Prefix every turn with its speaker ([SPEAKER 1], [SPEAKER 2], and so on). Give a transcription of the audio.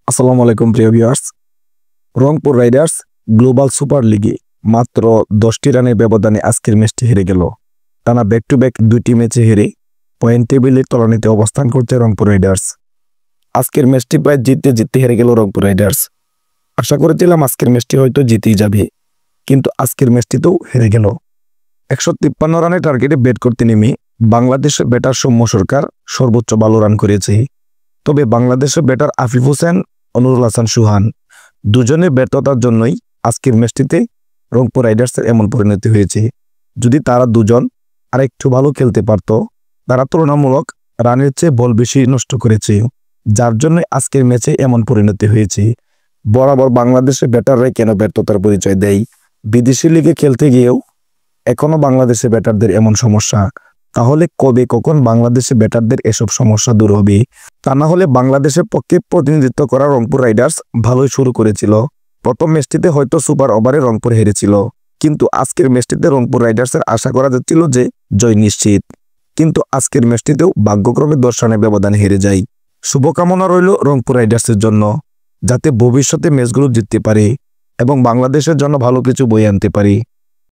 [SPEAKER 1] আসসালামু আলাইকুম প্রিয় viewers. Rangpur Riders global super লিগে মাত্র 10টি রানের ব্যবধানে আজকের ম্যাচটি হেরে গেল। টানা ব্যাক টু ব্যাক দুইটি ম্যাচে হেরে পয়েন্ট টেবিলের তলানিতে অবস্থান করছে রংপুর রাইডার্স। আজকের ম্যাচটি প্রায় জিততে জিততে হেরে গেল রংপুর রাইডার্স। আশা করেছিলাম আজকের ম্যাচটি হয়তো জিতেই যাবে, কিন্তু আজকের ম্যাচটিতেও হেরে গেল। 153 রানের টার্গেটে ব্যাট করতে নেমে বাংলাদেশের ব্যাটার সৌম্য সরকার সর্বোচ্চ ভালো রান করেছে। তবে বাংলাদেশের ব্যাটার আফিফ হোসেন, অনুরুল হাসান সুহান দুজনের ব্যর্থতার জন্যই আজকের ম্যাচটিতে রংপুর রাইডার্সের এমন পরিণতি হয়েছে। যদি তারা দুজন আরেকটু ভালো খেলতে পারত, তারা তুলনামূলক রানের চেয়ে বল বেশি নষ্ট করেছে, যার জন্য আজকের ম্যাচে এমন পরিণতি হয়েছে। বরাবর বাংলাদেশের ব্যাটাররাই কেন ব্যর্থতার পরিচয় দেয়? বিদেশি লিগে খেলতে গিয়েও এখনো বাংলাদেশের ব্যাটারদের এমন সমস্যা। তাহলে কবে কখন বাংলাদেশের ব্যাটারদের এসব সমস্যা দূর হবে? তা না হলে বাংলাদেশের পক্ষে প্রতিনিধিত্ব করা রংপুর রাইডার্স ভালোই শুরু করেছিল। প্রথম ম্যাচটিতে হয়তো সুপার ওভারে রংপুর হেরেছিল, কিন্তু আজকের ম্যাচটিতে রংপুর রাইডার্সের আশা করা যাচ্ছিল যে জয় নিশ্চিত। কিন্তু আজকের ম্যাচটিতেও ভাগ্যক্রমে 10 রানের ব্যবধানে হেরে যায়। শুভকামনা রইল রংপুর রাইডার্সের জন্য, যাতে ভবিষ্যতে ম্যাচগুলো জিততে পারে এবং বাংলাদেশের জন্য ভালো কিছু বয়ে আনতে পারে।